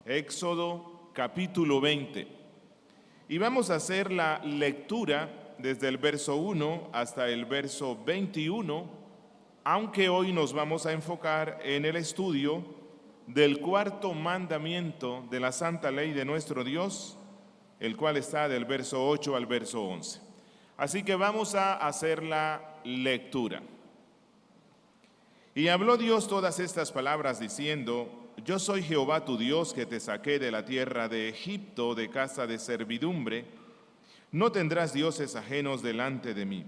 Éxodo capítulo 20. Y vamos a hacer la lectura desde el verso 1 hasta el verso 21, aunque hoy nos vamos a enfocar en el estudio del cuarto mandamiento de la santa ley de nuestro Dios, el cual está del verso 8 al verso 11. Así que vamos a hacer la lectura. Y habló Dios todas estas palabras diciendo: Yo soy Jehová tu Dios, que te saqué de la tierra de Egipto, de casa de servidumbre. No tendrás dioses ajenos delante de mí.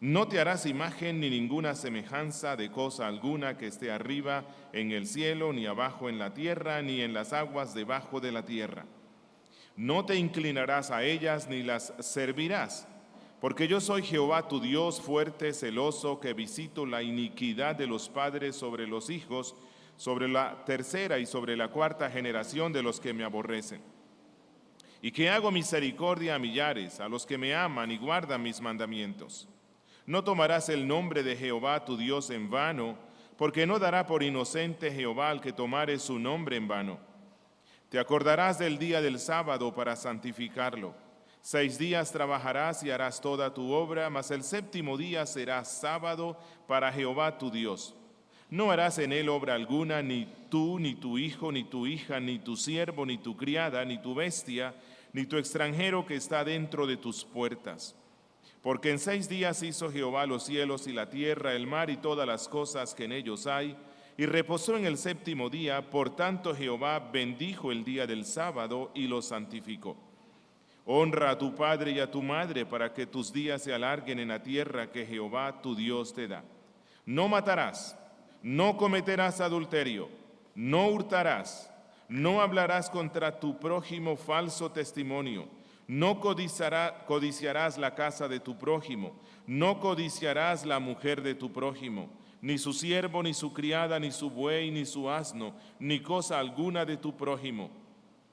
No te harás imagen ni ninguna semejanza de cosa alguna que esté arriba en el cielo, ni abajo en la tierra, ni en las aguas debajo de la tierra. No te inclinarás a ellas ni las servirás, porque yo soy Jehová tu Dios, fuerte, celoso, que visito la iniquidad de los padres sobre los hijos, sobre la tercera y sobre la cuarta generación de los que me aborrecen. Y que hago misericordia a millares, a los que me aman y guardan mis mandamientos. No tomarás el nombre de Jehová tu Dios en vano, porque no dará por inocente Jehová al que tomare su nombre en vano. Te acordarás del día del sábado para santificarlo. 6 días trabajarás y harás toda tu obra, mas el séptimo día será sábado para Jehová tu Dios. No harás en él obra alguna, ni tú, ni tu hijo, ni tu hija, ni tu siervo, ni tu criada, ni tu bestia, ni tu extranjero que está dentro de tus puertas. Porque en 6 días hizo Jehová los cielos y la tierra, el mar y todas las cosas que en ellos hay, y reposó en el séptimo día. Por tanto Jehová bendijo el día del sábado y lo santificó. Honra a tu padre y a tu madre, para que tus días se alarguen en la tierra que Jehová tu Dios te da. No matarás, no cometerás adulterio, no hurtarás, no hablarás contra tu prójimo falso testimonio, no codiciarás la casa de tu prójimo, no codiciarás la mujer de tu prójimo, ni su siervo, ni su criada, ni su buey, ni su asno, ni cosa alguna de tu prójimo.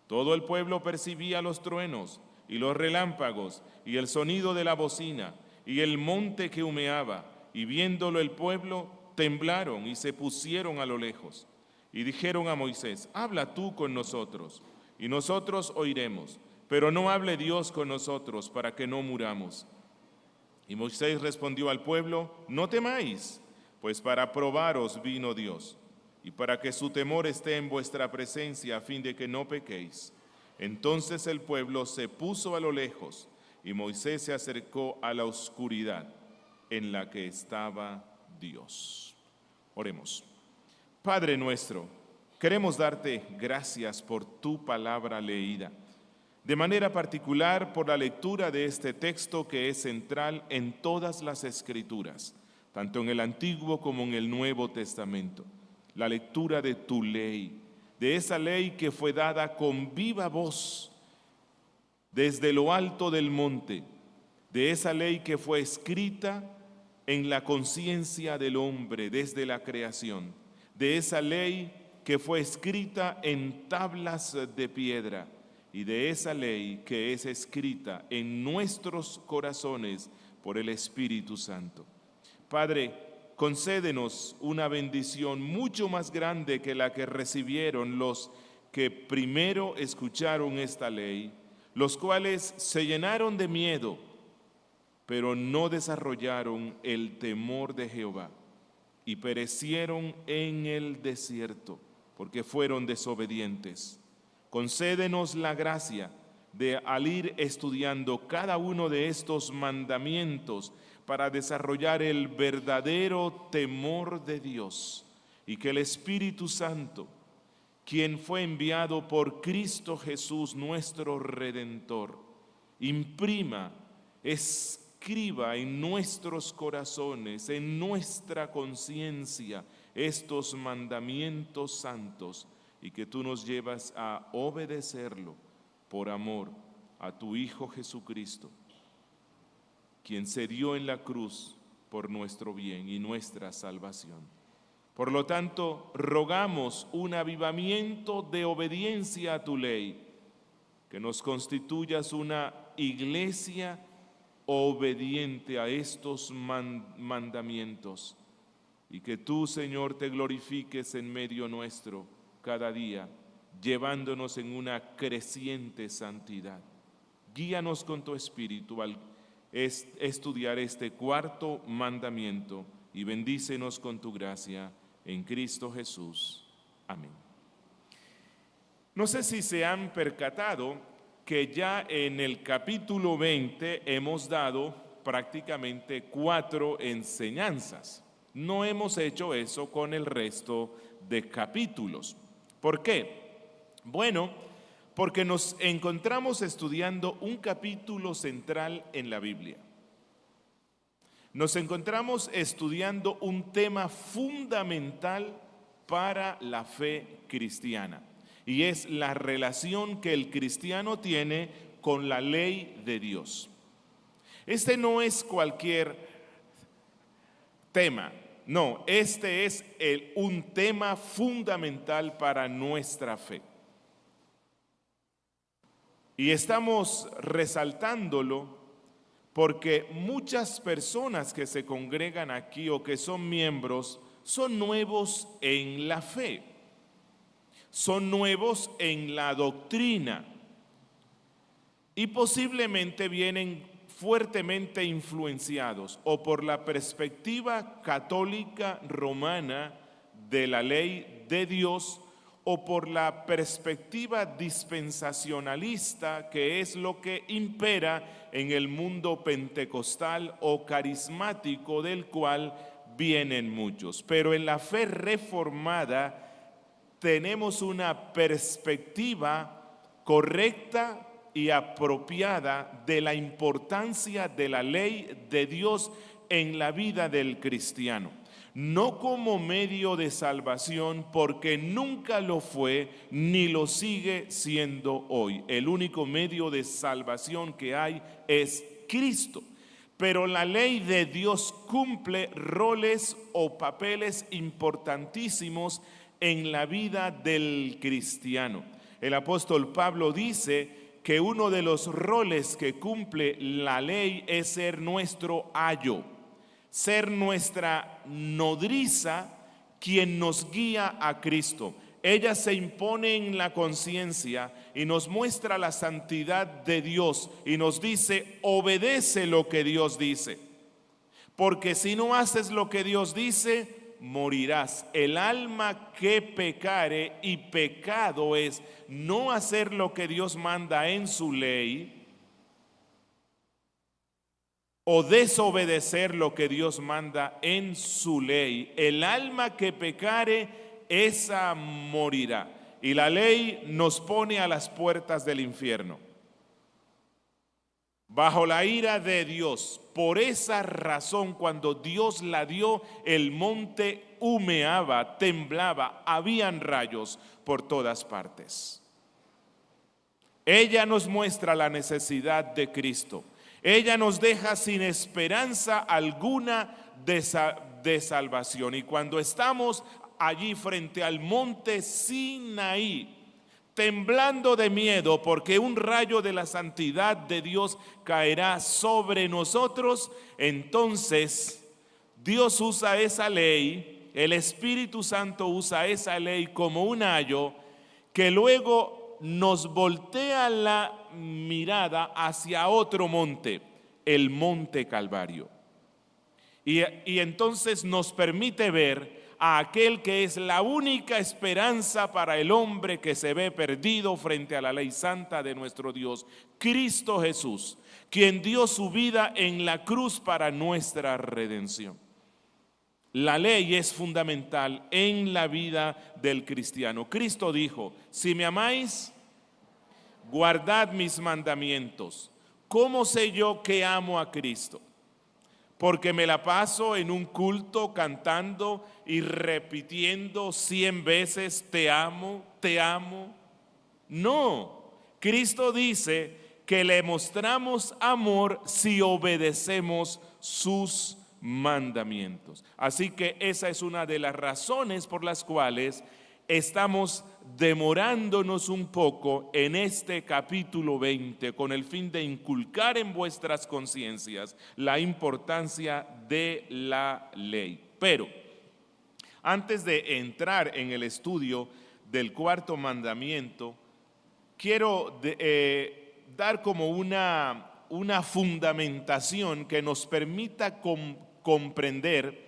Todo el pueblo percibía los truenos y los relámpagos y el sonido de la bocina y el monte que humeaba, y viéndolo el pueblo temblaron y se pusieron a lo lejos. Y dijeron a Moisés: Habla tú con nosotros, y nosotros oiremos, pero no hable Dios con nosotros, para que no muramos. Y Moisés respondió al pueblo: No temáis, pues para probaros vino Dios, y para que su temor esté en vuestra presencia, a fin de que no pequéis. Entonces el pueblo se puso a lo lejos, y Moisés se acercó a la oscuridad en la que estaba Dios. Oremos. Padre nuestro, queremos darte gracias por tu palabra leída, de manera particular por la lectura de este texto que es central en todas las Escrituras, tanto en el Antiguo como en el Nuevo Testamento. La lectura de tu ley, de esa ley que fue dada con viva voz desde lo alto del monte, de esa ley que fue escrita en la conciencia del hombre desde la creación, de esa ley que fue escrita en tablas de piedra y de esa ley que es escrita en nuestros corazones por el Espíritu Santo. Padre, concédenos una bendición mucho más grande que la que recibieron los que primero escucharon esta ley, los cuales se llenaron de miedo, pero no desarrollaron el temor de Jehová y perecieron en el desierto porque fueron desobedientes. Concédenos la gracia de, al ir estudiando cada uno de estos mandamientos, para desarrollar el verdadero temor de Dios, y que el Espíritu Santo, quien fue enviado por Cristo Jesús nuestro Redentor, imprima, escriba en nuestros corazones, en nuestra conciencia, estos mandamientos santos, y que tú nos llevas a obedecerlo por amor a tu Hijo Jesucristo, quien se dio en la cruz por nuestro bien y nuestra salvación. Por lo tanto, rogamos un avivamiento de obediencia a tu ley, que nos constituyas una iglesia obediente a estos mandamientos, y que tú, Señor, te glorifiques en medio nuestro cada día, llevándonos en una creciente santidad. Guíanos con tu Espíritu al estudiar este cuarto mandamiento y bendícenos con tu gracia en Cristo Jesús. Amén. No sé si se han percatado que ya en el capítulo 20 hemos dado prácticamente 4 enseñanzas. No hemos hecho eso con el resto de capítulos. ¿Por qué? Bueno, porque nos encontramos estudiando un capítulo central en la Biblia. Nos encontramos estudiando un tema fundamental para la fe cristiana, y es la relación que el cristiano tiene con la ley de Dios. Este no es cualquier tema, no, este es un tema fundamental para nuestra fe. Y estamos resaltándolo porque muchas personas que se congregan aquí o que son miembros son nuevos en la fe, son nuevos en la doctrina y posiblemente vienen fuertemente influenciados o por la perspectiva católica romana de la ley de Dios o por la perspectiva dispensacionalista, que es lo que impera en el mundo pentecostal o carismático del cual vienen muchos. Pero en la fe reformada tenemos una perspectiva correcta y apropiada de la importancia de la ley de Dios en la vida del cristiano. No como medio de salvación, porque nunca lo fue ni lo sigue siendo hoy. El único medio de salvación que hay es Cristo. Pero la ley de Dios cumple roles o papeles importantísimos en la vida del cristiano. El apóstol Pablo dice que uno de los roles que cumple la ley es ser nuestro ayo, ser nuestra nodriza, quien nos guía a Cristo. Ella se impone en la conciencia y nos muestra la santidad de Dios y nos dice, obedece lo que Dios dice, porque si no haces lo que Dios dice, morirás. El alma que pecare, y pecado es no hacer lo que Dios manda en su ley, o desobedecer lo que Dios manda en su ley. El alma que pecare, esa morirá. Y la ley nos pone a las puertas del infierno, bajo la ira de Dios. Por esa razón, cuando Dios la dio, el monte humeaba, temblaba, habían rayos por todas partes. Ella nos muestra la necesidad de Cristo. Ella nos deja sin esperanza alguna de salvación. Y cuando estamos allí frente al monte Sinaí, temblando de miedo porque un rayo de la santidad de Dios caerá sobre nosotros, entonces Dios usa esa ley, el Espíritu Santo usa esa ley como un ayo que luego nos voltea la mirada hacia otro monte, el monte Calvario. Y entonces nos permite ver a aquel que es la única esperanza para el hombre que se ve perdido frente a la ley santa de nuestro Dios, Cristo Jesús, quien dio su vida en la cruz para nuestra redención. La ley es fundamental en la vida del cristiano. Cristo dijo, si me amáis, guardad mis mandamientos. ¿Cómo sé yo que amo a Cristo? Porque me la paso en un culto cantando y repitiendo 100 veces, te amo, te amo. No, Cristo dice que le mostramos amor si obedecemos sus mandamientos. Así que esa es una de las razones por las cuales estamos demorándonos un poco en este capítulo 20 con el fin de inculcar en vuestras conciencias la importancia de la ley. Pero antes de entrar en el estudio del cuarto mandamiento, quiero dar como una fundamentación que nos permita comprender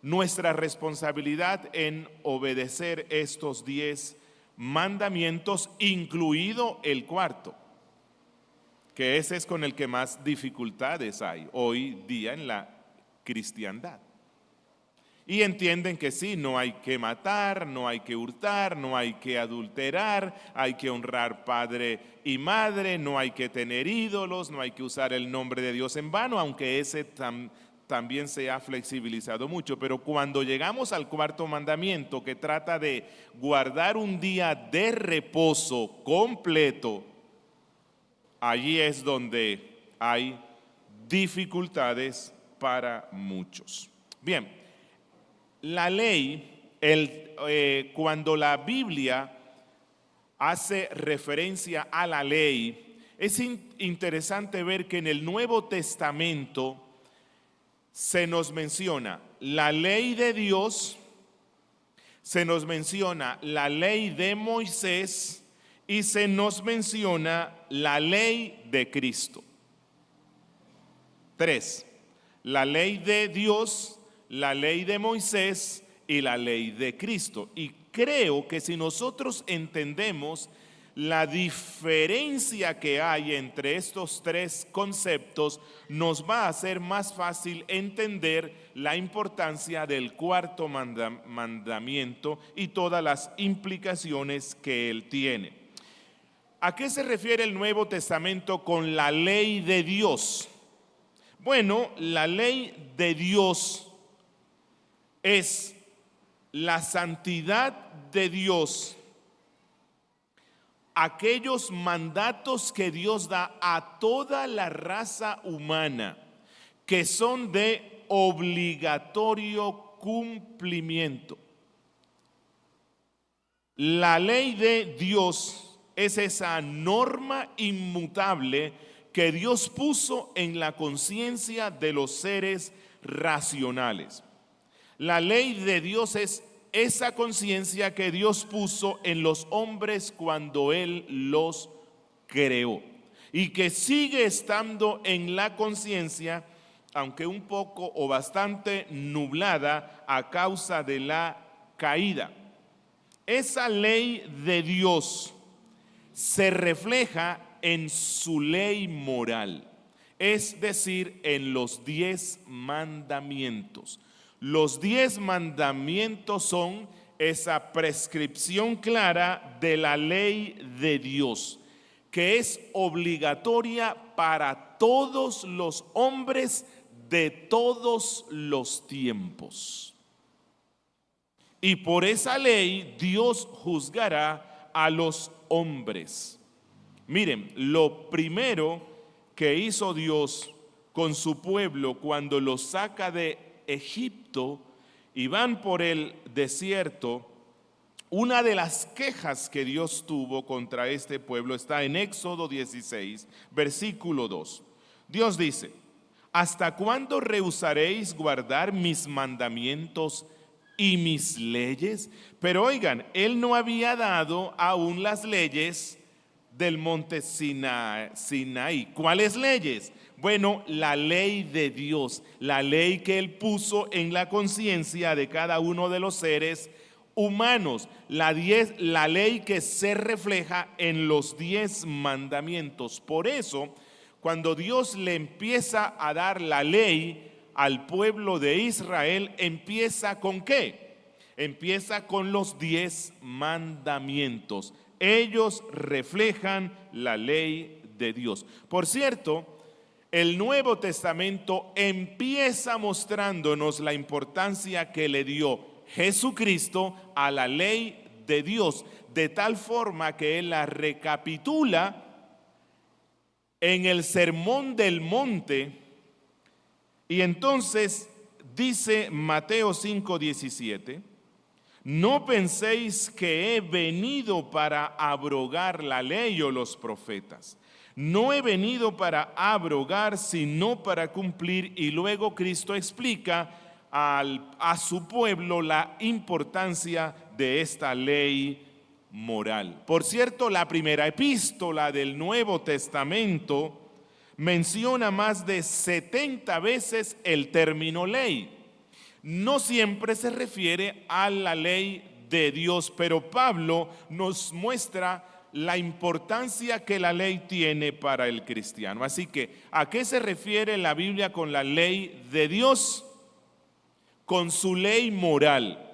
nuestra responsabilidad en obedecer estos 10 mandamientos, incluido el cuarto, que ese es con el que más dificultades hay hoy día en la cristiandad. Y entienden que sí, no hay que matar, no hay que hurtar, no hay que adulterar, hay que honrar padre y madre, no hay que tener ídolos, no hay que usar el nombre de Dios en vano, aunque ese también se ha flexibilizado mucho. Pero cuando llegamos al cuarto mandamiento, que trata de guardar un día de reposo completo, allí es donde hay dificultades para muchos. Bien. La ley, cuando la Biblia hace referencia a la ley, es interesante ver que en el Nuevo Testamento se nos menciona la ley de Dios, se nos menciona la ley de Moisés y se nos menciona la ley de Cristo. 3. La ley de Dios, la ley de Moisés y la ley de Cristo. Y creo que si nosotros entendemos la diferencia que hay entre estos 3 conceptos, nos va a hacer más fácil entender la importancia del cuarto mandamiento y todas las implicaciones que él tiene. ¿A qué se refiere el Nuevo Testamento con la ley de Dios? Bueno, la ley de Dios es la santidad de Dios, aquellos mandatos que Dios da a toda la raza humana, que son de obligatorio cumplimiento. La ley de Dios es esa norma inmutable que Dios puso en la conciencia de los seres racionales. La ley de Dios es esa conciencia que Dios puso en los hombres cuando Él los creó y que sigue estando en la conciencia, aunque un poco o bastante nublada a causa de la caída. Esa ley de Dios se refleja en su ley moral, es decir, en los 10 mandamientos. Los 10 mandamientos son esa prescripción clara de la ley de Dios, que es obligatoria para todos los hombres de todos los tiempos. Y por esa ley Dios juzgará a los hombres. Miren, lo primero que hizo Dios con su pueblo cuando los saca de Egipto y van por el desierto, una de las quejas que Dios tuvo contra este pueblo está en Éxodo 16, versículo 2. Dios dice: ¿hasta cuándo rehusaréis guardar mis mandamientos y mis leyes? Pero oigan, Él no había dado aún las leyes del monte Sinaí. ¿Cuáles leyes? Bueno, la ley de Dios, la ley que Él puso en la conciencia de cada uno de los seres humanos, la ley que se refleja en los 10 mandamientos. Por eso, cuando Dios le empieza a dar la ley al pueblo de Israel, ¿empieza con qué? Empieza con los 10 mandamientos. Ellos reflejan la ley de Dios. Por cierto, el Nuevo Testamento empieza mostrándonos la importancia que le dio Jesucristo a la ley de Dios, de tal forma que Él la recapitula en el Sermón del Monte. Y entonces dice Mateo 5:17: no penséis que he venido para abrogar la ley o los profetas. No he venido para abrogar, sino para cumplir. Y luego Cristo explica a su pueblo la importancia de esta ley moral. Por cierto, la primera epístola del Nuevo Testamento menciona más de 70 veces el término ley. No siempre se refiere a la ley de Dios, pero Pablo nos muestra la importancia que la ley tiene para el cristiano. Así que, ¿a qué se refiere la Biblia con la ley de Dios? Con su ley moral.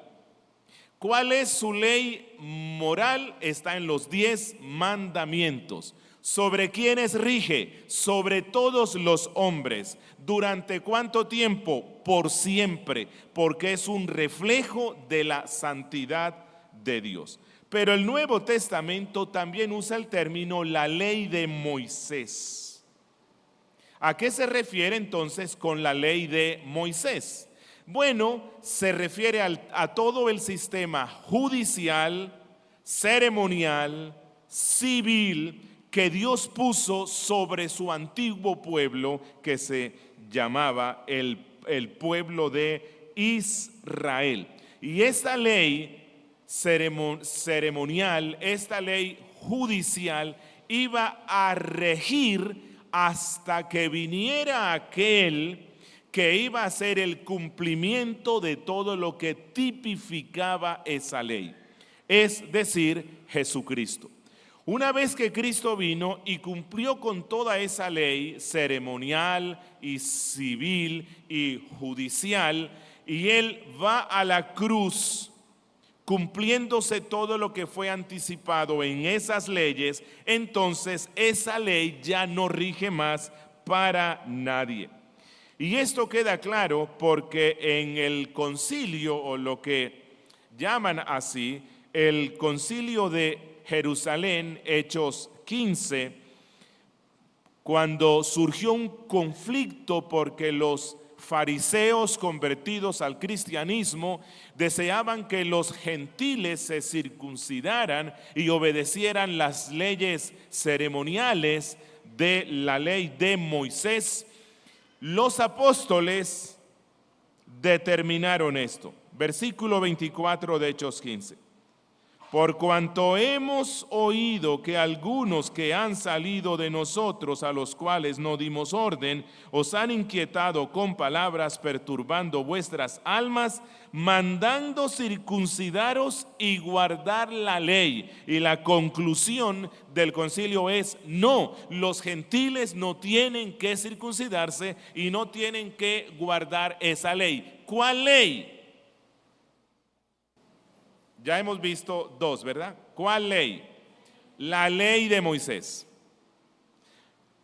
¿Cuál es su ley moral? Está en los 10 mandamientos. ¿Sobre quiénes rige? Sobre todos los hombres. ¿Durante cuánto tiempo? Por siempre, porque es un reflejo de la santidad de Dios. Pero el Nuevo Testamento también usa el término la ley de Moisés. ¿A qué se refiere entonces con la ley de Moisés? Bueno, se refiere a todo el sistema judicial, ceremonial, civil, que Dios puso sobre su antiguo pueblo que se llamaba el pueblo de Israel. Y esta ley ceremonial, esta ley judicial iba a regir hasta que viniera aquel que iba a hacer el cumplimiento de todo lo que tipificaba esa ley, es decir, Jesucristo. Una vez que Cristo vino y cumplió con toda esa ley ceremonial y civil y judicial, y Él va a la cruz cumpliéndose todo lo que fue anticipado en esas leyes, entonces esa ley ya no rige más para nadie. Y esto queda claro porque en el concilio, o lo que llaman así, el concilio de Jerusalén, Hechos 15, cuando surgió un conflicto porque los fariseos convertidos al cristianismo deseaban que los gentiles se circuncidaran y obedecieran las leyes ceremoniales de la ley de Moisés. Los apóstoles determinaron esto. Versículo 24 de Hechos 15. Por cuanto hemos oído que algunos que han salido de nosotros, a los cuales no dimos orden, os han inquietado con palabras, perturbando vuestras almas, mandando circuncidaros y guardar la ley. Y la conclusión del concilio es: no, los gentiles no tienen que circuncidarse y no tienen que guardar esa ley. ¿Cuál ley? Ya hemos visto dos, ¿verdad? ¿Cuál ley? La ley de Moisés.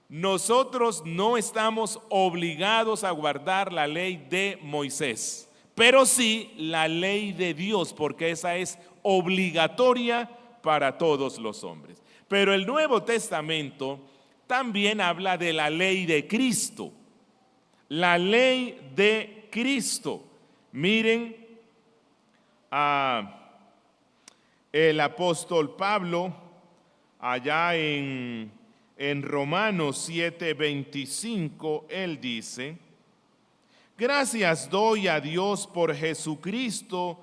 Nosotros no estamos obligados a guardar la ley de Moisés, pero sí la ley de Dios, porque esa es obligatoria para todos los hombres. Pero el Nuevo Testamento también habla de la ley de Cristo. La ley de Cristo. Miren el apóstol Pablo, allá en Romanos 7:25, él dice: gracias doy a Dios por Jesucristo,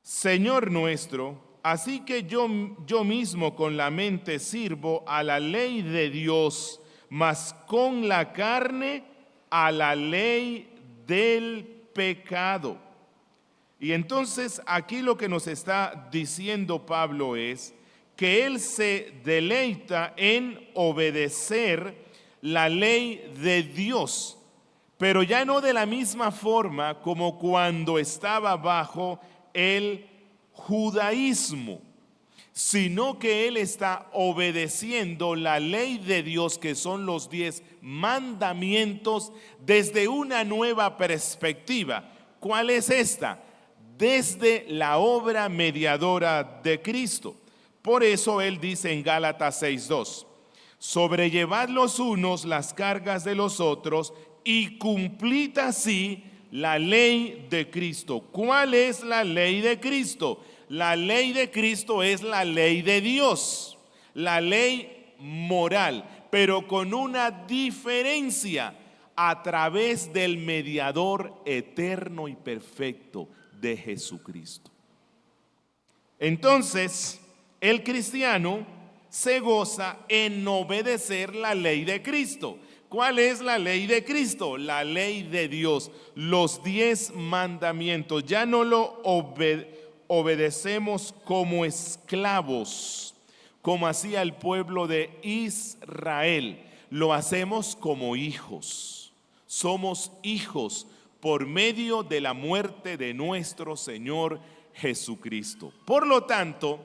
Señor nuestro, así que yo mismo con la mente sirvo a la ley de Dios, mas con la carne a la ley del pecado. Y entonces aquí lo que nos está diciendo Pablo es que él se deleita en obedecer la ley de Dios, pero ya no de la misma forma como cuando estaba bajo el judaísmo, sino que él está obedeciendo la ley de Dios, que son los 10 mandamientos, desde una nueva perspectiva. ¿Cuál es esta? Desde la obra mediadora de Cristo. Por eso él dice en Gálatas 6:2: sobrellevad los unos las cargas de los otros y cumplid así la ley de Cristo. ¿Cuál es la ley de Cristo? La ley de Cristo es la ley de Dios, la ley moral, pero con una diferencia: a través del mediador eterno y perfecto de Jesucristo. Entonces, el cristiano se goza en obedecer la ley de Cristo. ¿Cuál es la ley de Cristo? La ley de Dios, los 10 mandamientos. Ya no lo obedecemos como esclavos, como hacía el pueblo de Israel. Lo hacemos como hijos. Somos hijos por medio de la muerte de nuestro Señor Jesucristo. Por lo tanto,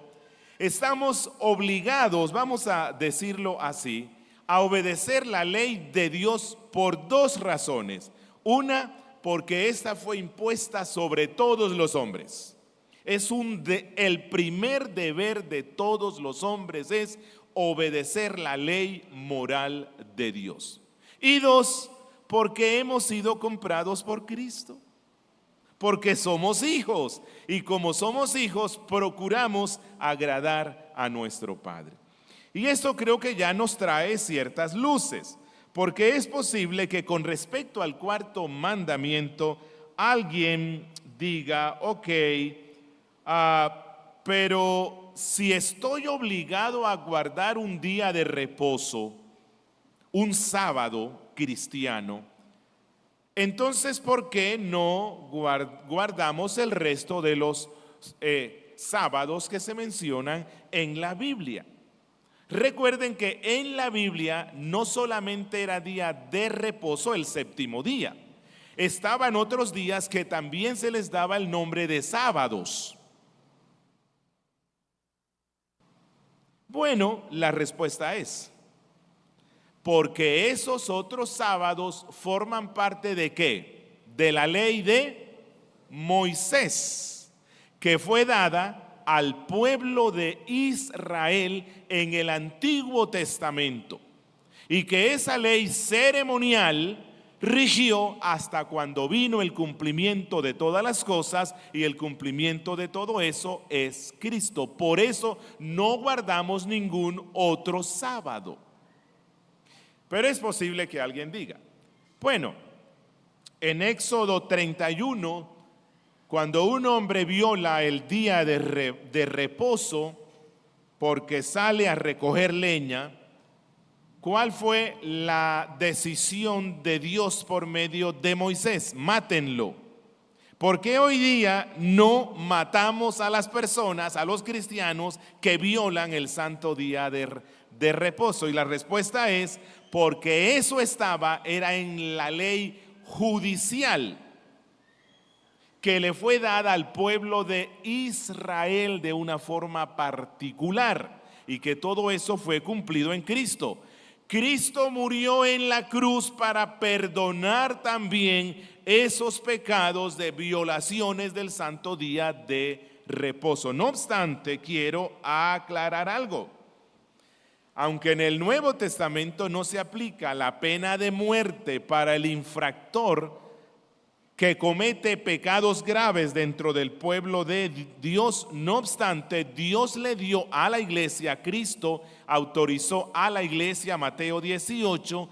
estamos obligados, vamos a decirlo así, a obedecer la ley de Dios por 2 razones. Una, porque esta fue impuesta sobre todos los hombres. El primer deber de todos los hombres es obedecer la ley moral de Dios. Y 2, porque hemos sido comprados por Cristo. Porque somos hijos, y como somos hijos procuramos agradar a nuestro Padre. Y esto creo que ya nos trae ciertas luces, porque es posible que con respecto al 4º mandamiento alguien diga, ok, pero si estoy obligado a guardar un día de reposo, un sábado cristiano, entonces, ¿por qué no guardamos el resto de los sábados que se mencionan en la Biblia? Recuerden que en la Biblia no solamente era día de reposo el 7º día, estaban otros días que también se les daba el nombre de sábados. Bueno, la respuesta es, porque esos otros sábados forman parte ¿de qué? De la ley de Moisés, que fue dada al pueblo de Israel en el Antiguo Testamento, y que esa ley ceremonial rigió hasta cuando vino el cumplimiento de todas las cosas, y el cumplimiento de todo eso es Cristo. Por eso no guardamos ningún otro sábado. Pero es posible que alguien diga, bueno, en Éxodo 31, cuando un hombre viola el día de reposo porque sale a recoger leña, ¿cuál fue la decisión de Dios por medio de Moisés? Mátenlo. ¿Por qué hoy día no matamos a las personas, a los cristianos que violan el santo día de reposo? Y la respuesta es porque eso era en la ley judicial que le fue dada al pueblo de Israel de una forma particular, y que todo eso fue cumplido en Cristo. Cristo murió en la cruz para perdonar también esos pecados de violaciones del santo día de reposo. No obstante, quiero aclarar algo. Aunque en el Nuevo Testamento no se aplica la pena de muerte para el infractor que comete pecados graves dentro del pueblo de Dios, no obstante, Dios le dio a la iglesia, Cristo autorizó a la iglesia, Mateo 18,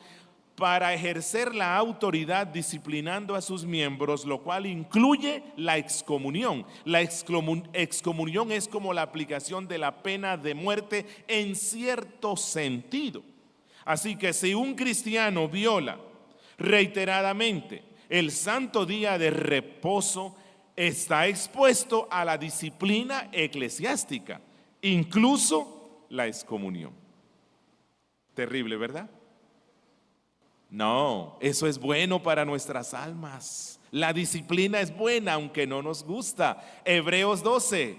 para ejercer la autoridad disciplinando a sus miembros, lo cual incluye la excomunión. La excomunión es como la aplicación de la pena de muerte en cierto sentido. Así que si un cristiano viola reiteradamente el santo día de reposo, está expuesto a la disciplina eclesiástica, incluso la excomunión. Terrible, ¿verdad? No, eso es bueno para nuestras almas. La disciplina es buena, aunque no nos gusta. Hebreos 12.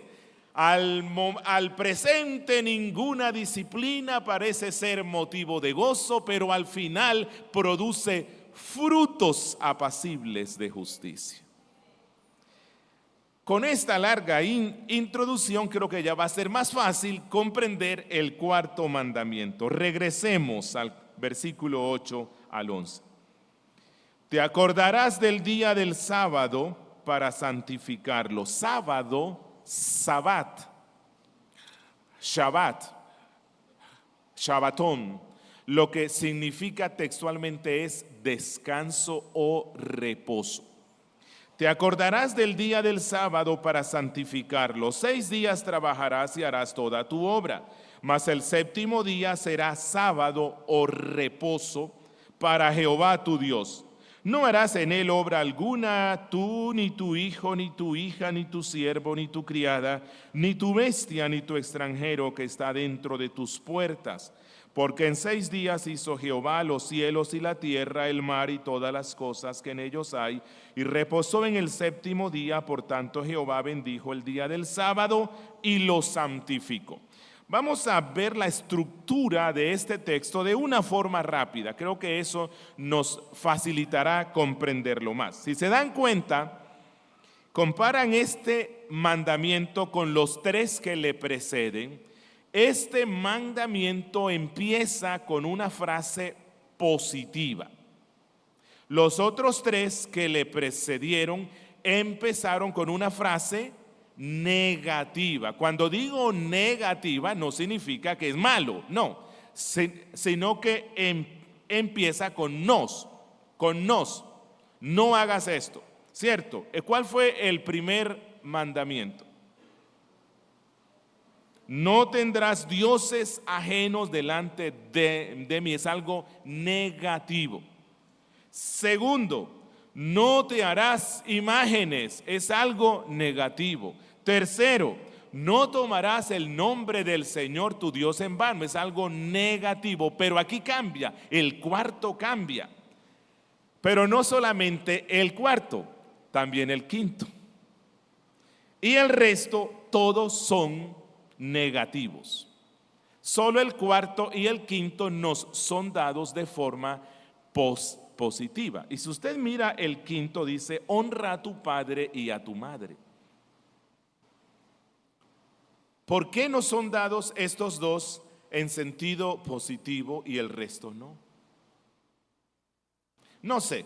Al presente ninguna disciplina parece ser motivo de gozo, pero al final produce frutos apacibles de justicia. Con esta larga introducción creo que ya va a ser más fácil comprender el 4º mandamiento. Regresemos al versículo 8 al 11. Te acordarás del día del sábado para santificarlo. Sábado, Sabat, Shabbat, Shabbatón, lo que significa textualmente es descanso o reposo. Te acordarás del día del sábado para santificarlo. 6 días trabajarás y harás toda tu obra, mas el séptimo día será sábado o reposo para Jehová tu Dios. No harás en él obra alguna, tú, ni tu hijo, ni tu hija, ni tu siervo, ni tu criada, ni tu bestia, ni tu extranjero que está dentro de tus puertas. Porque en 6 días hizo Jehová los cielos y la tierra, el mar y todas las cosas que en ellos hay, y reposó en el séptimo día. Por tanto Jehová bendijo el día del sábado y lo santificó. Vamos a ver la estructura de este texto de una forma rápida. Creo que eso nos facilitará comprenderlo más. Si se dan cuenta, comparan este mandamiento con los 3 que le preceden. Este mandamiento empieza con una frase positiva. Los otros 3 que le precedieron empezaron con una frase negativa. Cuando digo negativa no significa que es malo, no, sino que empieza con nos, no hagas esto, ¿cierto? ¿Cuál fue el primer mandamiento? No tendrás dioses ajenos delante de mí. Es algo negativo. Segundo, no te harás imágenes. Es algo negativo. Tercero, no tomarás el nombre del Señor tu Dios en vano. Es algo negativo. Pero aquí cambia. El cuarto cambia. Pero no solamente el cuarto, también el quinto. Y el resto, todos son negativos. Solo el cuarto y el quinto nos son dados de forma positiva. Y si usted mira el quinto, dice: honra a tu padre y a tu madre. ¿Por qué nos son dados estos dos en sentido positivo y el resto no? No sé.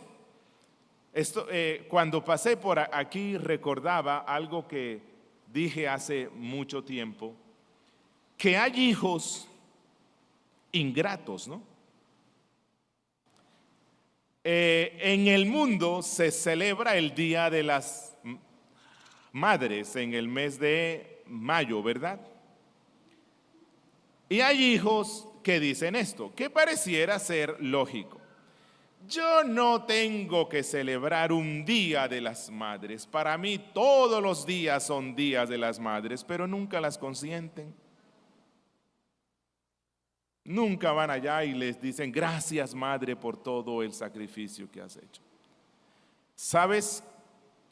Cuando pasé por aquí recordaba algo que dije hace mucho tiempo, que hay hijos ingratos, ¿no? En el mundo se celebra el Día de las Madres en el mes de mayo, ¿verdad? Y hay hijos que dicen esto, que pareciera ser lógico. Yo no tengo que celebrar un Día de las Madres. Para mí todos los días son días de las madres, pero nunca las consienten. Nunca van allá y les dicen: gracias, madre, por todo el sacrificio que has hecho. ¿Sabes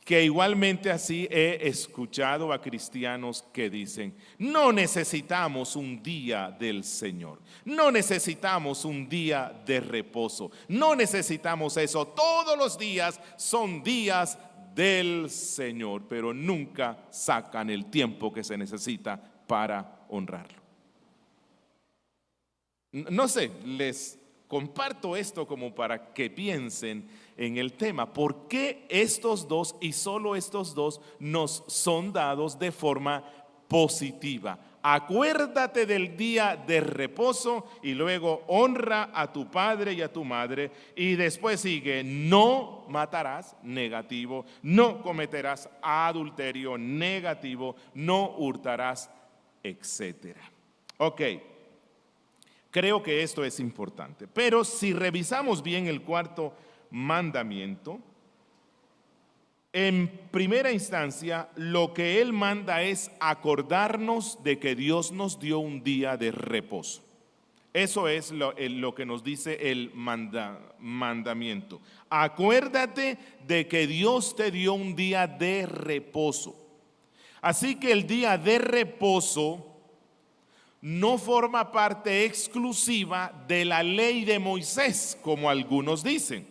que igualmente así he escuchado a cristianos que dicen: no necesitamos un día del Señor, no necesitamos un día de reposo, no necesitamos eso, todos los días son días del Señor, pero nunca sacan el tiempo que se necesita para honrarlo? No sé, les comparto esto como para que piensen en el tema. ¿Por qué estos dos y solo estos dos nos son dados de forma positiva? Acuérdate del día de reposo y luego honra a tu padre y a tu madre, y después sigue: no matarás, negativo, no cometerás adulterio, negativo, no hurtarás, etcétera. Ok. Creo que esto es importante, pero si revisamos bien el cuarto mandamiento, en primera instancia lo que él manda es acordarnos de que Dios nos dio un día de reposo. Eso es lo que nos dice el mandamiento. Acuérdate de que Dios te dio un día de reposo. Así que el día de reposo no forma parte exclusiva de la ley de Moisés, como algunos dicen,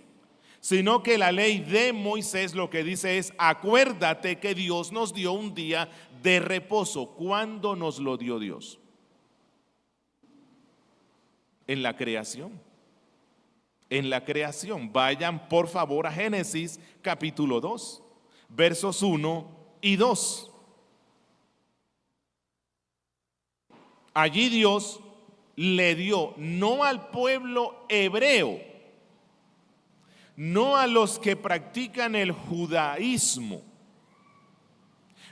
sino que la ley de Moisés lo que dice es: acuérdate que Dios nos dio un día de reposo. ¿Cuándo nos lo dio Dios? En la creación. En la creación. Vayan por favor a Génesis capítulo 2, versos 1 y 2. Allí Dios le dio, no al pueblo hebreo, no a los que practican el judaísmo,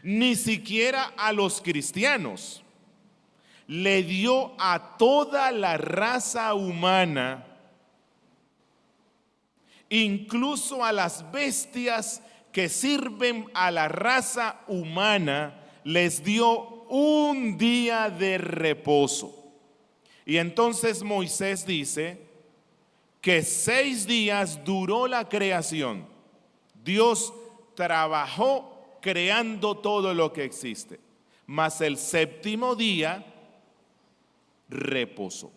ni siquiera a los cristianos. Le dio a toda la raza humana, incluso a las bestias que sirven a la raza humana, les dio un día de reposo. Y entonces Moisés dice que 6 días duró la creación. Dios trabajó creando todo lo que existe, mas el 7º día reposó.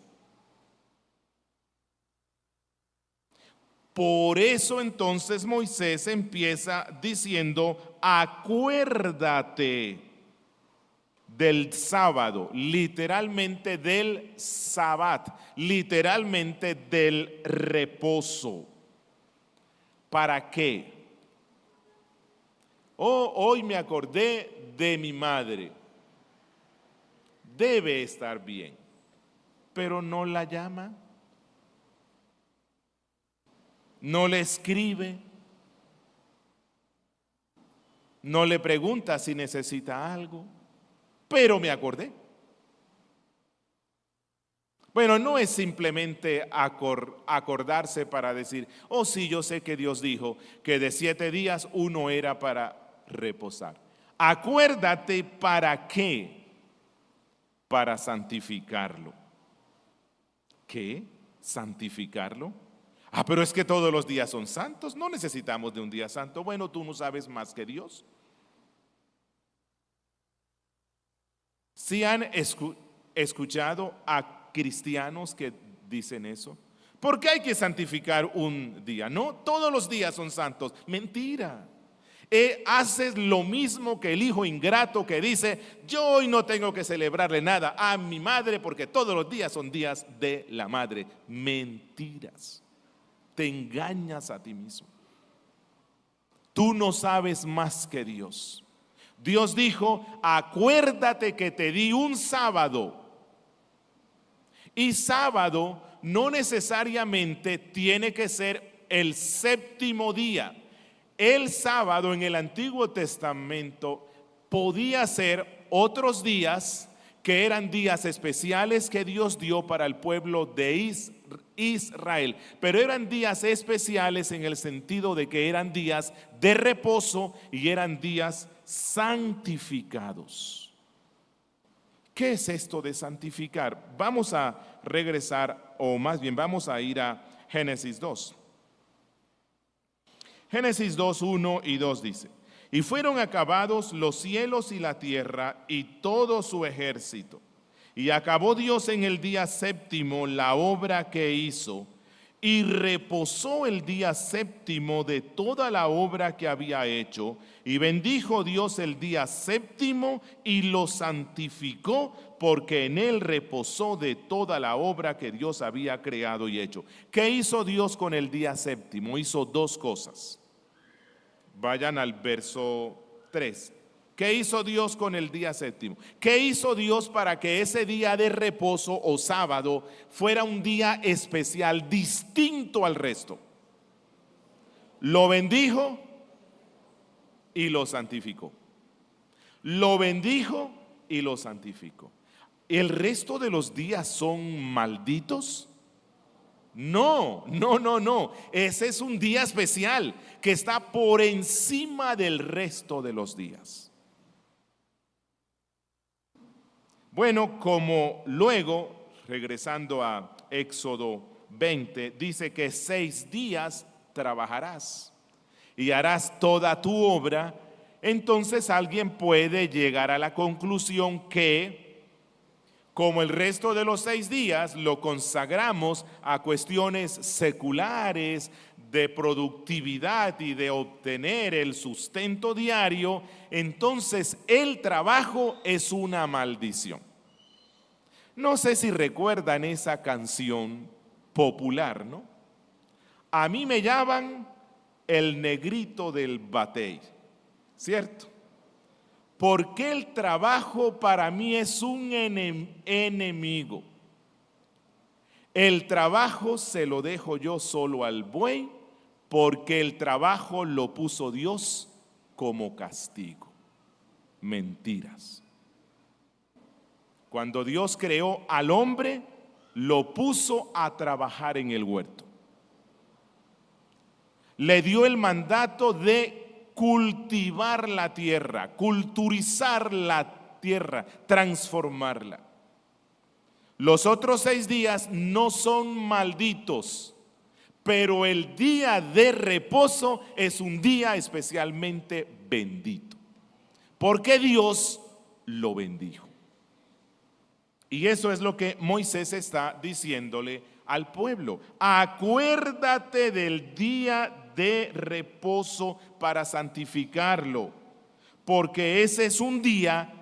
Por eso entonces Moisés empieza diciendo: acuérdate del sábado, literalmente del sabbat, literalmente del reposo. ¿Para qué? Oh, hoy me acordé de mi madre. Debe estar bien, pero no la llama, no le escribe, no le pregunta si necesita algo, pero me acordé. Bueno, no es simplemente acordarse para decir: oh sí, yo sé que Dios dijo que de 7 días uno era para reposar. Acuérdate, ¿para qué? Para santificarlo. ¿Qué? ¿Santificarlo? Ah, pero es que todos los días son santos, no necesitamos de un día santo. Bueno, tú no sabes más que Dios. ¿Sí han escuchado a cristianos que dicen eso? ¿Por qué hay que santificar un día? No, todos los días son santos. Mentira. Haces lo mismo que el hijo ingrato que dice: yo hoy no tengo que celebrarle nada a mi madre porque todos los días son días de la madre. Mentiras. Te engañas a ti mismo. Tú no sabes más que Dios. Dios dijo: acuérdate que te di un sábado. Y sábado no necesariamente tiene que ser el 7º día. El sábado en el Antiguo Testamento podía ser otros días que eran días especiales que Dios dio para el pueblo de Israel, pero eran días especiales en el sentido de que eran días de reposo y eran días santificados. ¿Qué es esto de santificar? Vamos a regresar, o más bien vamos a ir a Génesis 2. Génesis 2, 1 y 2 dice: y fueron acabados los cielos y la tierra y todo su ejército. Y acabó Dios en el día 7º la obra que hizo, y reposó el día 7º de toda la obra que había hecho. Y bendijo Dios el día 7º y lo santificó, porque en él reposó de toda la obra que Dios había creado y hecho. ¿Qué hizo Dios con el día 7º? Hizo 2 cosas. Vayan al verso 3. ¿Qué hizo Dios con el día 7º? ¿Qué hizo Dios para que ese día de reposo o sábado fuera un día especial, distinto al resto? Lo bendijo y lo santificó. Lo bendijo y lo santificó. ¿El resto de los días son malditos? No. Ese es un día especial que está por encima del resto de los días. Bueno, como luego, regresando a Éxodo 20, dice que 6 días trabajarás y harás toda tu obra. Entonces alguien puede llegar a la conclusión que, como el resto de los 6 días lo consagramos a cuestiones seculares, de productividad y de obtener el sustento diario, entonces el trabajo es una maldición. No sé si recuerdan esa canción popular, ¿no? A mí me llaman el negrito del batey, ¿cierto? Porque el trabajo para mí es un enemigo. El trabajo se lo dejo yo solo al buey porque el trabajo lo puso Dios como castigo. Mentiras. Cuando Dios creó al hombre, lo puso a trabajar en el huerto. Le dio el mandato de cultivar la tierra, culturizar la tierra, transformarla. Los otros 6 días no son malditos, pero el día de reposo es un día especialmente bendito, porque Dios lo bendijo. Y eso es lo que Moisés está diciéndole al pueblo. Acuérdate del día de reposo para santificarlo, porque ese es un día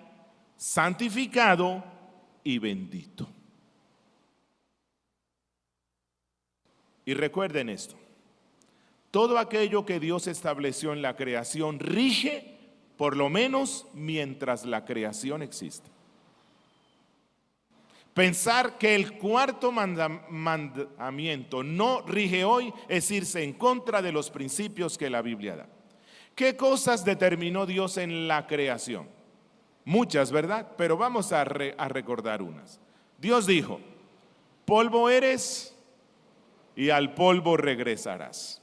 santificado y bendito. Y recuerden esto, todo aquello que Dios estableció en la creación rige por lo menos mientras la creación existe. Pensar que el cuarto mandamiento no rige hoy es irse en contra de los principios que la Biblia da. ¿Qué cosas determinó Dios en la creación? Muchas, ¿verdad? Pero vamos a recordar unas. Dios dijo, polvo eres y al polvo regresarás.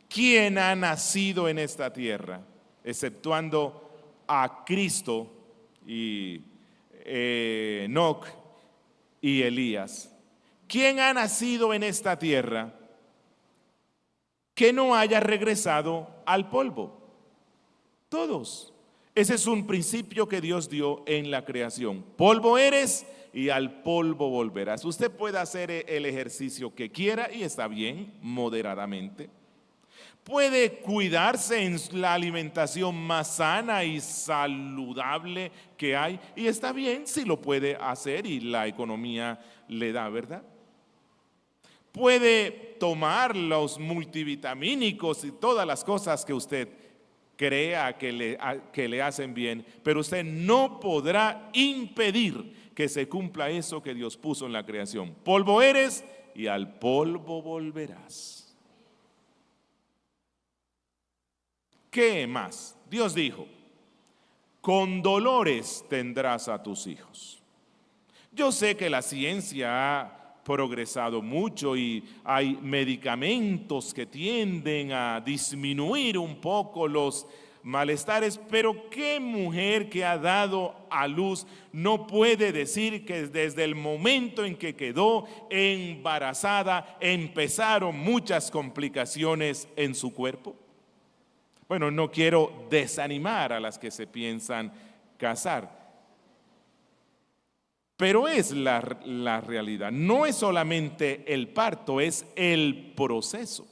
¿Quién ha nacido en esta tierra, exceptuando a Cristo y Enoc y Elías? ¿Quién ha nacido en esta tierra que no haya regresado al polvo? Todos. Ese es un principio que Dios dio en la creación. Polvo eres y al polvo volverás. Usted puede hacer el ejercicio que quiera y está bien, moderadamente. Puede cuidarse en la alimentación más sana y saludable que hay y está bien si lo puede hacer y la economía le da, ¿verdad? Puede tomar los multivitamínicos y todas las cosas que usted crea que le hacen bien, pero usted no podrá impedir que se cumpla eso que Dios puso en la creación. Polvo eres y al polvo volverás. ¿Qué más? Dios dijo, con dolores tendrás a tus hijos. Yo sé que la ciencia ha progresado mucho y hay medicamentos que tienden a disminuir un poco los malestares, pero ¿qué mujer que ha dado a luz no puede decir que desde el momento en que quedó embarazada empezaron muchas complicaciones en su cuerpo? Bueno, no quiero desanimar a las que se piensan casar, pero es la realidad. No es solamente el parto, es el proceso.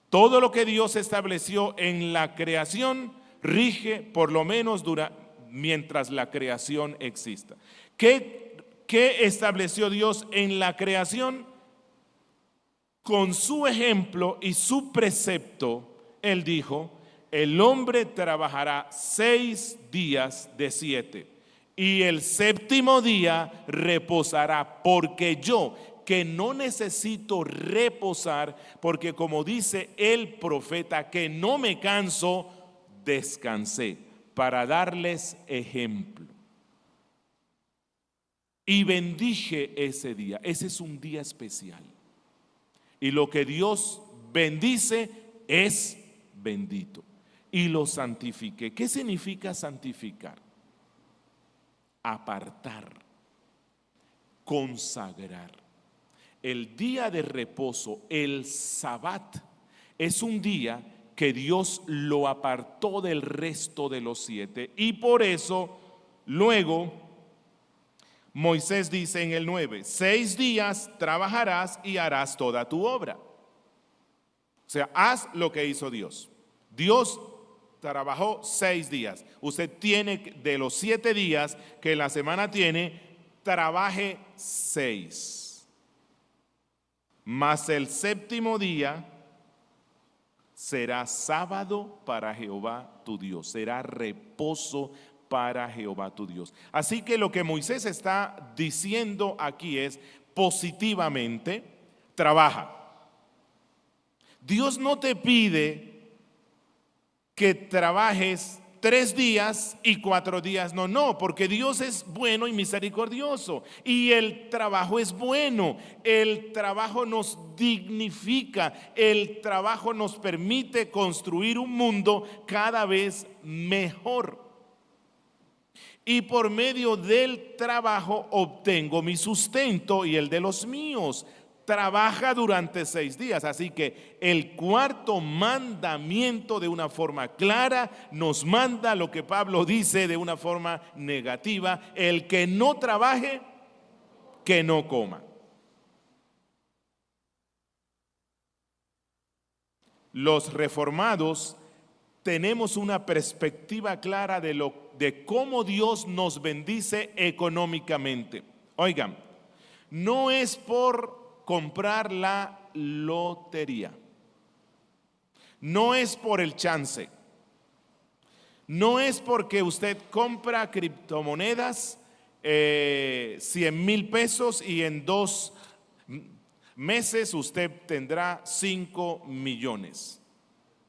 Todo lo que Dios estableció en la creación rige por lo menos mientras la creación exista. ¿Qué estableció Dios en la creación? Con su ejemplo y su precepto, Él dijo, el hombre trabajará 6 días de 7 y el séptimo día reposará, porque yo, que no necesito reposar, porque como dice el profeta, que no me canso, descansé para darles ejemplo. Y bendije ese día. Ese es un día especial. Y lo que Dios bendice es bendito. Y lo santifiqué. ¿Qué significa santificar? Apartar, consagrar. El día de reposo, el Sabbat, es un día que Dios lo apartó del resto de los 7. Y por eso, luego, Moisés dice en el 9, 6 días trabajarás y harás toda tu obra. O sea, haz lo que hizo Dios. Dios trabajó 6 días. Usted tiene, de los 7 días que la semana tiene, trabaje 6. Mas el séptimo día será sábado para Jehová tu Dios. Será reposo para Jehová tu Dios. Así que lo que Moisés está diciendo aquí es positivamente trabaja. Dios no te pide que trabajes 3 días y 4 días, no, porque Dios es bueno y misericordioso y el trabajo es bueno, el trabajo nos dignifica, el trabajo nos permite construir un mundo cada vez mejor. Y por medio del trabajo obtengo mi sustento y el de los míos. Trabaja durante 6 días. Así que el cuarto mandamiento, de una forma clara, nos manda lo que Pablo dice de una forma negativa: el que no trabaje, que no coma. Los reformados tenemos una perspectiva clara de cómo Dios nos bendice económicamente. Oigan, no es por comprar la lotería, no es por el chance, no es porque usted compra criptomonedas 100,000 pesos y en 2 meses usted tendrá 5 millones.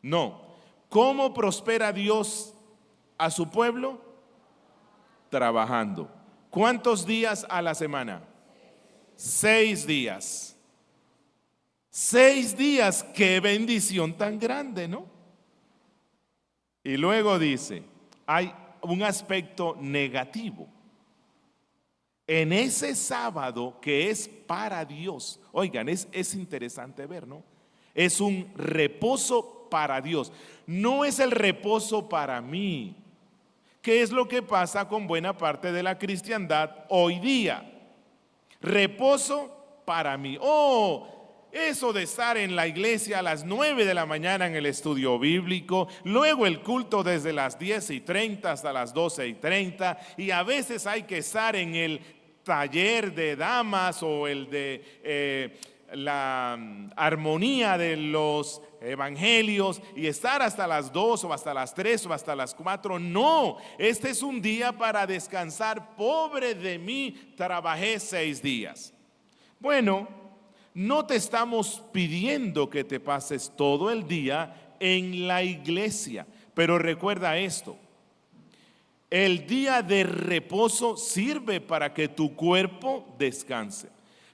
No. ¿Cómo prospera Dios a su pueblo? Trabajando. ¿Cuántos días a la semana? 6 días. 6 días, qué bendición tan grande, ¿no? Y luego dice, hay un aspecto negativo. En ese sábado que es para Dios, oigan, es interesante ver, ¿no? Es un reposo para Dios, no es el reposo para mí. ¿Qué es lo que pasa con buena parte de la cristiandad hoy día? Reposo para mí. Eso de estar en la iglesia a las 9 de la mañana en el estudio bíblico, luego el culto desde las 10:30 hasta las 12:30, y a veces hay que estar en el taller de damas o el de la armonía de los evangelios y estar hasta las 2 o hasta las 3 o hasta las 4. No, este es un día para descansar. Pobre de mí, trabajé 6 días. Bueno, no te estamos pidiendo que te pases todo el día en la iglesia, pero recuerda esto: el día de reposo sirve para que tu cuerpo descanse,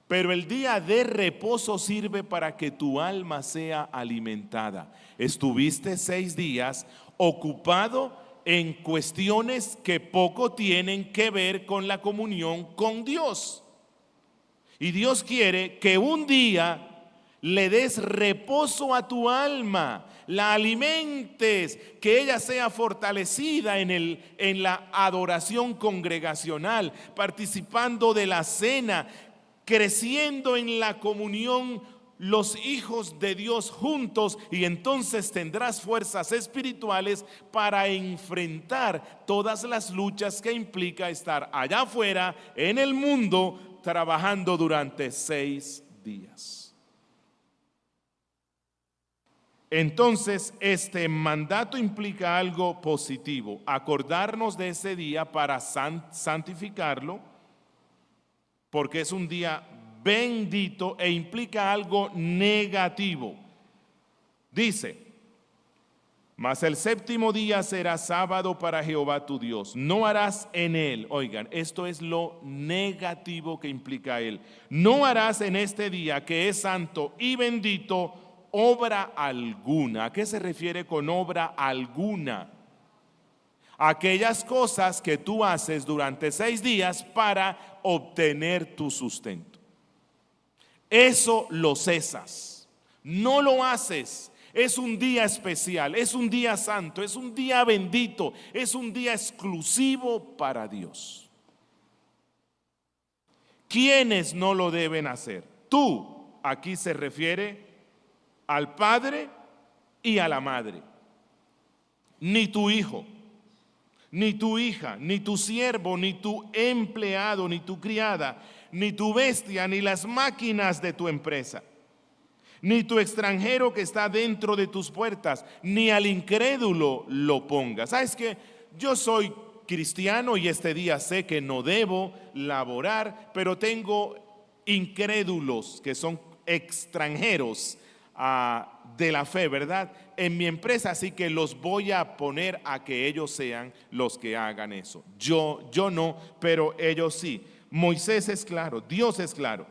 pero el día de reposo sirve para que tu alma sea alimentada. Estuviste 6 días ocupado en cuestiones que poco tienen que ver con la comunión con Dios. Y Dios quiere que un día le des reposo a tu alma, la alimentes, que ella sea fortalecida en la adoración congregacional, participando de la cena, creciendo en la comunión los hijos de Dios juntos, y entonces tendrás fuerzas espirituales para enfrentar todas las luchas que implica estar allá afuera en el mundo trabajando durante 6 días. Entonces, este mandato implica algo positivo: acordarnos de ese día para santificarlo, porque es un día bendito, e implica algo negativo. Dice: mas el 7º día será sábado para Jehová tu Dios. No harás en él, oigan, esto es lo negativo que implica él. No harás en este día, que es santo y bendito, obra alguna. ¿A qué se refiere con obra alguna? Aquellas cosas que tú haces durante 6 días para obtener tu sustento. Eso lo cesas, no lo haces. Es un día especial, es un día santo, es un día bendito, es un día exclusivo para Dios. ¿Quiénes no lo deben hacer? Tú, aquí se refiere al padre y a la madre. Ni tu hijo, ni tu hija, ni tu siervo, ni tu empleado, ni tu criada, ni tu bestia, ni las máquinas de tu empresa, ni tu extranjero que está dentro de tus puertas, ni al incrédulo lo pongas. ¿Sabes qué? Yo soy cristiano y este día sé que no debo laborar, pero tengo incrédulos que son extranjeros de la fe, ¿verdad? En mi empresa, así que los voy a poner a que ellos sean los que hagan eso. Yo no, pero ellos sí. Moisés es claro, Dios es claro.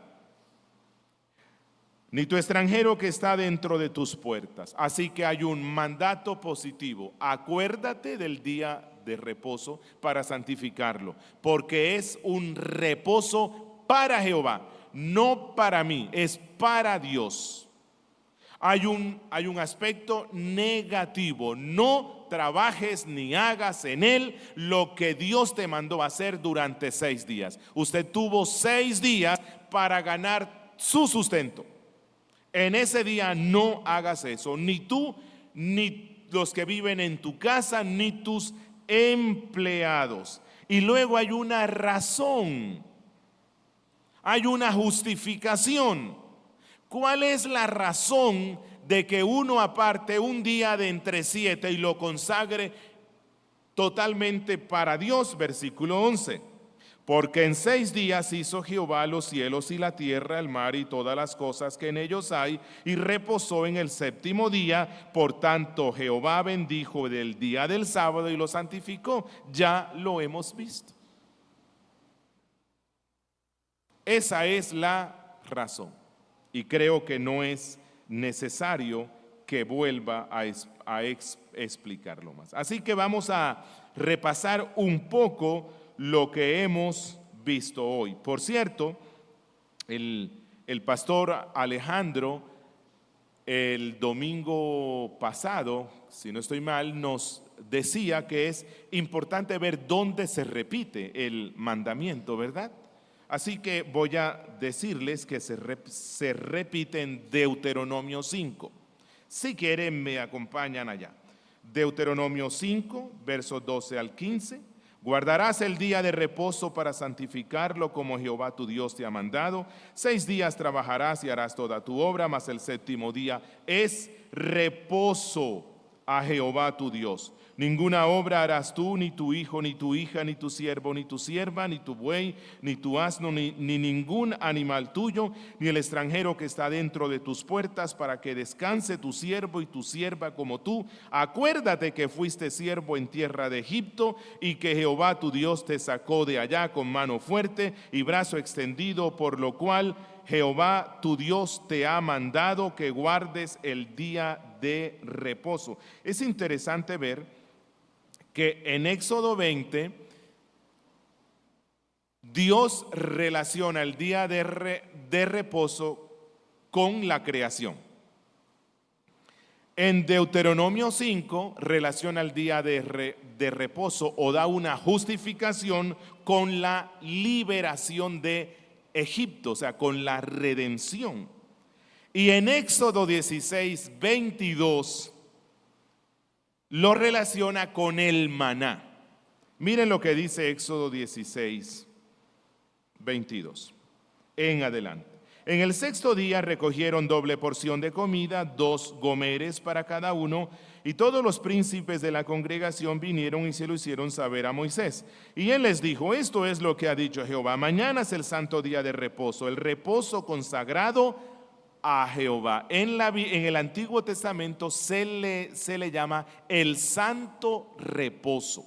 Ni tu extranjero que está dentro de tus puertas. Así que hay un mandato positivo. Acuérdate del día de reposo para santificarlo, porque es un reposo para Jehová, no para mí, es para Dios. Hay un aspecto negativo. No trabajes ni hagas en él lo que Dios te mandó a hacer durante 6 días. Usted tuvo 6 días para ganar su sustento. En ese día no hagas eso, ni tú, ni los que viven en tu casa, ni tus empleados. Y luego hay una razón, hay una justificación. ¿Cuál es la razón de que uno aparte un día de entre 7 y lo consagre totalmente para Dios? Versículo 11. Porque en 6 días hizo Jehová los cielos y la tierra, el mar y todas las cosas que en ellos hay, y reposó en el 7º día. Por tanto, Jehová bendijo del día del sábado y lo santificó. Ya lo hemos visto. Esa es la razón. Y creo que no es necesario que vuelva a explicarlo más. Así que vamos a repasar un poco lo que hemos visto hoy. Por cierto, el pastor Alejandro el domingo pasado, si no estoy mal, nos decía que es importante ver dónde se repite el mandamiento, ¿verdad? Así que voy a decirles que se repite en Deuteronomio 5. Si quieren, me acompañan allá. Deuteronomio 5, versos 12 al 15. Guardarás el día de reposo para santificarlo como Jehová tu Dios te ha mandado. 6 días trabajarás y harás toda tu obra, mas el 7º día es reposo a Jehová tu Dios. Ninguna obra harás tú, ni tu hijo, ni tu hija, ni tu siervo, ni tu sierva, ni tu buey, ni tu asno, ni ningún animal tuyo, ni el extranjero que está dentro de tus puertas, para que descanse tu siervo y tu sierva como tú. Acuérdate que fuiste siervo en tierra de Egipto, y que Jehová tu Dios te sacó de allá con mano fuerte y brazo extendido, por lo cual Jehová tu Dios te ha mandado que guardes el día de reposo. Es interesante ver que en Éxodo 20 Dios relaciona el día de reposo con la creación. En Deuteronomio 5 relaciona el día de reposo o da una justificación con la liberación de Egipto, o sea, con la redención. Y en Éxodo 16, 22 lo relaciona con el maná. Miren lo que dice Éxodo 16, 22 en adelante. En el 6º día recogieron doble porción de comida, 2 gomeres para cada uno, y todos los príncipes de la congregación vinieron y se lo hicieron saber a Moisés. Y él les dijo: esto es lo que ha dicho Jehová: mañana es el santo día de reposo, el reposo consagrado a Jehová. En el Antiguo Testamento se le llama el santo reposo,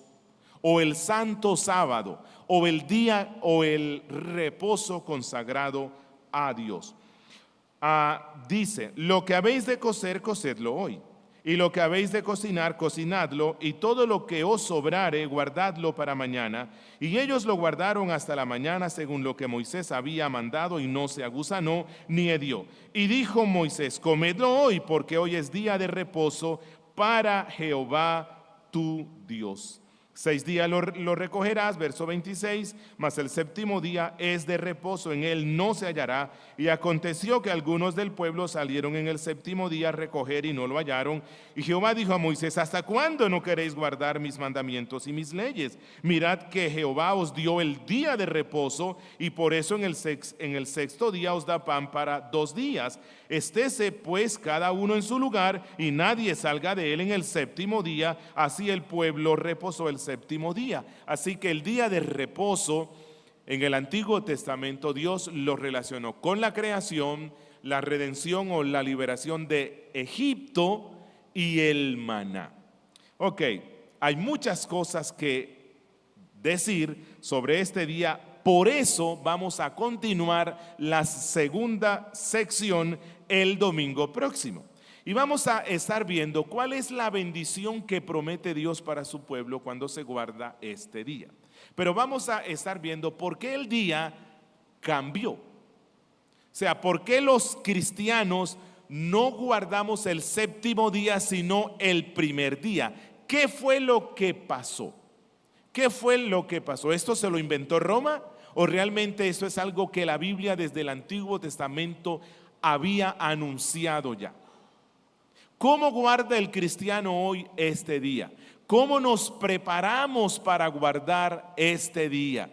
o el santo sábado, o el día o el reposo consagrado a Dios. Dice: lo que habéis de cocer, cocedlo hoy, y lo que habéis de cocinar, cocinadlo, y todo lo que os sobrare, guardadlo para mañana. Y ellos lo guardaron hasta la mañana, según lo que Moisés había mandado, y no se agusanó ni hedió. Y dijo Moisés: comedlo hoy, porque hoy es día de reposo para Jehová tu Dios. 6 días lo recogerás, verso 26, mas el 7º día es de reposo, en él no se hallará. Y aconteció que algunos del pueblo salieron en el 7º día a recoger y no lo hallaron. Y Jehová dijo a Moisés: ¿hasta cuándo no queréis guardar mis mandamientos y mis leyes? Mirad que Jehová os dio el día de reposo, y por eso en el 6º día os da pan para 2 días. Estése pues cada uno en su lugar, y nadie salga de él en el 7º día. Así el pueblo reposó el 7º día. Así que el día de reposo en el Antiguo Testamento Dios lo relacionó con la creación, la redención o la liberación de Egipto y el maná. Ok, hay muchas cosas que decir sobre este día, por eso vamos a continuar la segunda sección el domingo próximo. Y vamos a estar viendo cuál es la bendición que promete Dios para su pueblo cuando se guarda este día. Pero vamos a estar viendo por qué el día cambió. O sea, por qué los cristianos no guardamos el séptimo día, sino el primer día. ¿Qué fue lo que pasó? ¿Qué fue lo que pasó? ¿Esto se lo inventó Roma? ¿O realmente esto es algo que la Biblia desde el Antiguo Testamento había anunciado ya? ¿Cómo guarda el cristiano hoy este día? ¿Cómo nos preparamos para guardar este día?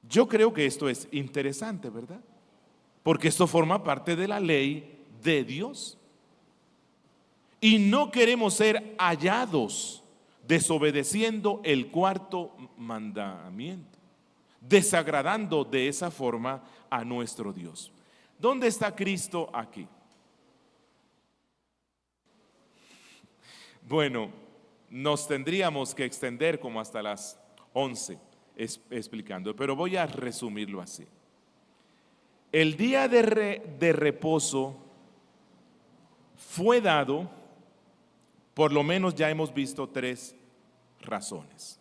Yo creo que esto es interesante, ¿verdad? Porque esto forma parte de la ley de Dios. Y no queremos ser hallados desobedeciendo el cuarto mandamiento, desagradando de esa forma a nuestro Dios. ¿Dónde está Cristo aquí? Bueno, nos tendríamos que extender como hasta las 11 explicando, pero voy a resumirlo así. El día de reposo fue dado, por lo menos ya hemos visto 3 razones.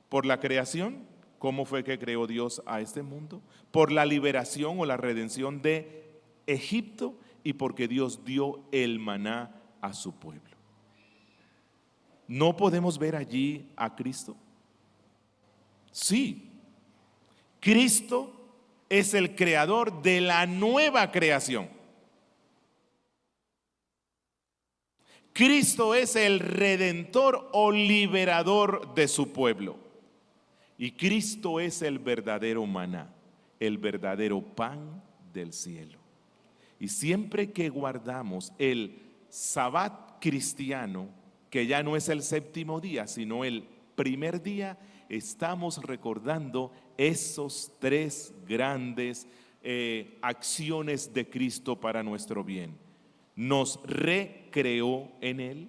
Por la creación, ¿cómo fue que creó Dios a este mundo? Por la liberación o la redención de Egipto y porque Dios dio el maná a su pueblo. ¿No podemos ver allí a Cristo? Sí, Cristo es el creador de la nueva creación. Cristo es el redentor o liberador de su pueblo. Y Cristo es el verdadero maná, el verdadero pan del cielo. Y siempre que guardamos el Sabbat cristiano, que ya no es el séptimo día, sino el primer día, estamos recordando esos 3 grandes acciones de Cristo para nuestro bien. Nos recreó en Él,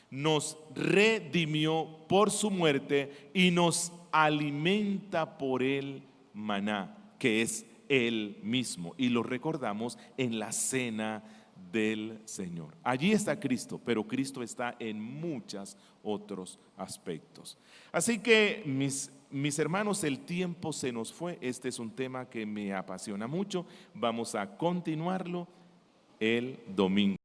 nos redimió por su muerte y nos alimenta por el maná, que es Él mismo. Y lo recordamos en la cena del Señor. Allí está Cristo, pero Cristo está en muchos otros aspectos. Así que mis hermanos, el tiempo se nos fue. Este es un tema que me apasiona mucho. Vamos a continuarlo el domingo.